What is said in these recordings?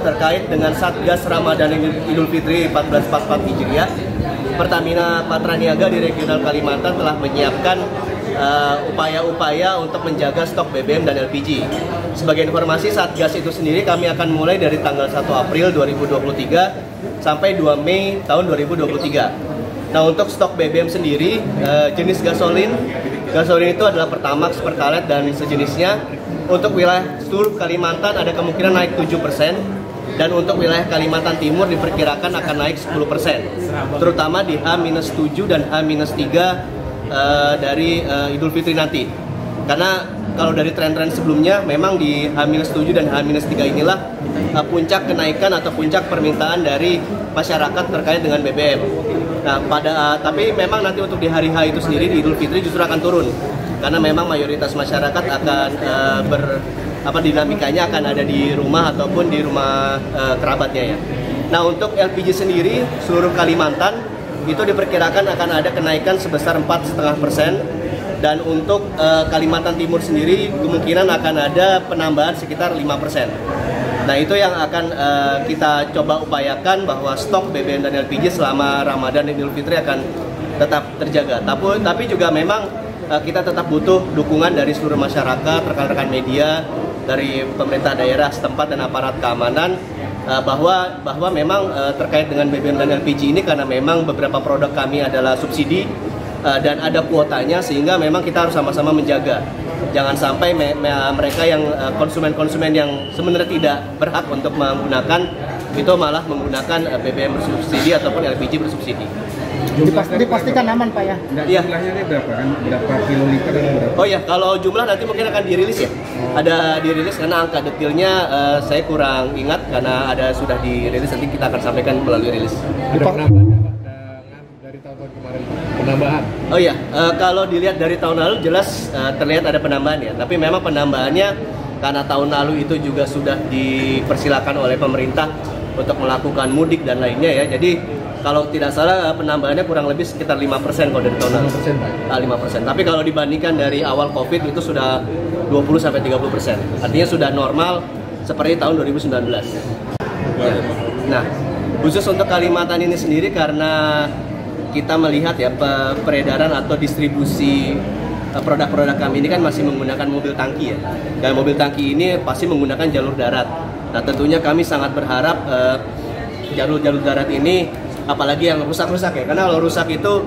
Terkait dengan Satgas Ramadan Idul Fitri 1444 Hijriah, Pertamina Patraniaga di Regional Kalimantan telah menyiapkan upaya-upaya untuk menjaga stok BBM dan LPG. Sebagai informasi, Satgas itu sendiri kami akan mulai dari tanggal 1 April 2023 sampai 2 Mei tahun 2023. Nah, untuk stok BBM sendiri, jenis gasolin itu adalah Pertamax, Pertalite, dan sejenisnya. Untuk wilayah seluruh Kalimantan ada kemungkinan naik 7%, dan untuk wilayah Kalimantan Timur diperkirakan akan naik 10%, terutama di H-7 dan H-3 dari Idul Fitri nanti. Karena kalau dari tren-tren sebelumnya, memang di H-7 dan H-3 inilah puncak kenaikan atau puncak permintaan dari masyarakat terkait dengan BBM. Nah, tapi memang nanti untuk di hari H itu sendiri, di Idul Fitri justru akan turun, karena memang mayoritas masyarakat akan dinamikanya akan ada di rumah ataupun di rumah kerabatnya ya. Nah, untuk LPG sendiri seluruh Kalimantan itu diperkirakan akan ada kenaikan sebesar 4,5%, dan untuk Kalimantan Timur sendiri kemungkinan akan ada penambahan sekitar 5%. Nah, itu yang akan kita coba upayakan, bahwa stok BBM dan LPG selama Ramadan dan Idul Fitri akan tetap terjaga. Tapi juga memang kita tetap butuh dukungan dari seluruh masyarakat, rekan-rekan media, dari pemerintah daerah setempat dan aparat keamanan, bahwa memang terkait dengan BBM dan LPG ini, karena memang beberapa produk kami adalah subsidi dan ada kuotanya, sehingga memang kita harus sama-sama menjaga. Jangan sampai mereka yang konsumen-konsumen yang sebenarnya tidak berhak untuk menggunakan itu malah menggunakan BBM bersubsidi ataupun LPG bersubsidi. Dipastikan aman, Pak ya? Iya. Jumlahnya ini berapa kan? Berapa kiloliter dan berapa? Oh ya, kalau jumlah nanti mungkin akan dirilis ya. Ada dirilis, karena angka detailnya saya kurang ingat, karena sudah dirilis, nanti kita akan sampaikan melalui rilis. Ada penambahan dari tahun kemarin? Penambahan? Oh ya, kalau dilihat dari tahun lalu jelas terlihat ada penambahan ya. Tapi memang penambahannya karena tahun lalu itu juga sudah dipersilakan oleh pemerintah untuk melakukan mudik dan lainnya ya. Jadi kalau tidak salah penambahannya kurang lebih sekitar 5% kalau dari tahun lalu. 5%. Tapi kalau dibandingkan dari awal Covid itu sudah 20-30%. Artinya sudah normal seperti tahun 2019. Ya. Nah, khusus untuk Kalimantan ini sendiri, karena kita melihat ya peredaran atau distribusi produk-produk kami ini kan masih menggunakan mobil tangki ya. Dan mobil tangki ini pasti menggunakan jalur darat. Nah, tentunya kami sangat berharap jalur-jalur darat ini, apalagi yang rusak-rusak ya, karena kalau rusak itu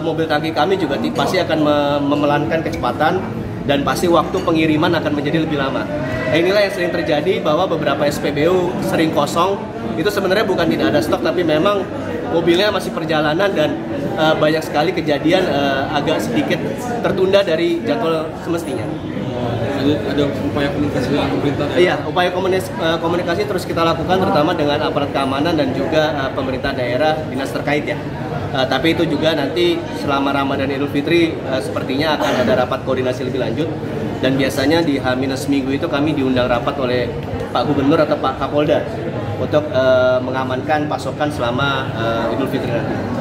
mobil tangki kami juga pasti akan memelankan kecepatan, dan pasti waktu pengiriman akan menjadi lebih lama. Nah, inilah yang sering terjadi, bahwa beberapa SPBU sering kosong. Itu sebenarnya bukan tidak ada stok, tapi memang mobilnya masih perjalanan, dan banyak sekali kejadian agak sedikit tertunda dari jadwal semestinya. Ada upaya komunikasi dengan pemerintah? Iya, upaya komunikasi terus kita lakukan, terutama dengan aparat keamanan dan juga pemerintah daerah, dinas terkait ya. Tapi itu juga nanti selama Ramadan Idul Fitri sepertinya akan ada rapat koordinasi lebih lanjut, dan biasanya di H-minggu itu kami diundang rapat oleh Pak Gubernur atau Pak Kapolda untuk mengamankan pasokan selama Idul Fitri nanti.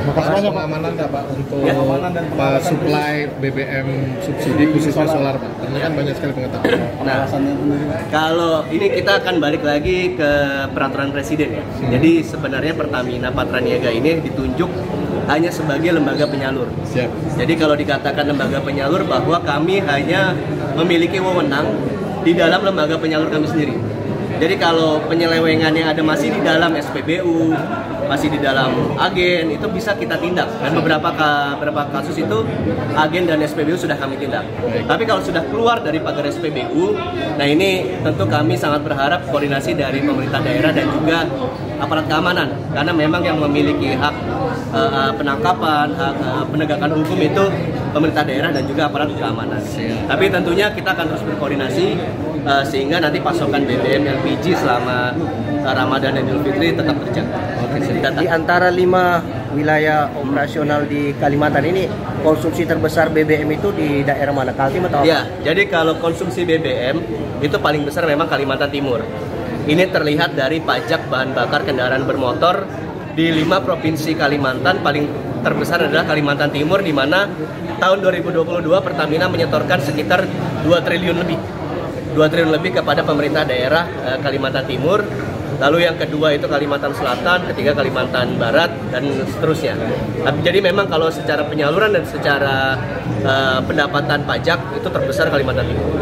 Makasih pengamanan nggak Pak untuk supply BBM subsidi khususnya solar Pak? Karena kan banyak sekali pengetahuan. Nah, kalau ini kita akan balik lagi ke peraturan presiden ya. Jadi sebenarnya Pertamina Patraniaga ini ditunjuk hanya sebagai lembaga penyalur. Siap. Jadi kalau dikatakan lembaga penyalur, bahwa kami hanya memiliki wewenang di dalam lembaga penyalur kami sendiri. Jadi kalau penyelewengan yang ada masih di dalam SPBU, masih di dalam agen, itu bisa kita tindak. Dan beberapa kasus itu agen dan SPBU sudah kami tindak. Tapi kalau sudah keluar dari pagar SPBU, nah ini tentu kami sangat berharap koordinasi dari pemerintah daerah dan juga aparat keamanan. Karena memang yang memiliki hak penangkapan, hak penegakan hukum itu pemerintah daerah dan juga aparat keamanan. Tapi tentunya kita akan terus berkoordinasi sehingga nanti pasokan BBM LPG selama Ramadan dan Idul Fitri tetap terjaga. Di antara 5 wilayah operasional di Kalimantan ini, konsumsi terbesar BBM itu di daerah mana? Kaltim atau apa? Ya, jadi kalau konsumsi BBM itu paling besar memang Kalimantan Timur. Ini terlihat dari pajak bahan bakar kendaraan bermotor di 5 provinsi Kalimantan. Paling terbesar adalah Kalimantan Timur, di mana tahun 2022 Pertamina menyetorkan sekitar 2 triliun lebih. 2 triliun lebih kepada pemerintah daerah Kalimantan Timur. Lalu yang kedua itu Kalimantan Selatan, ketiga Kalimantan Barat, dan seterusnya. Jadi memang kalau secara penyaluran dan secara pendapatan pajak itu terbesar Kalimantan Timur.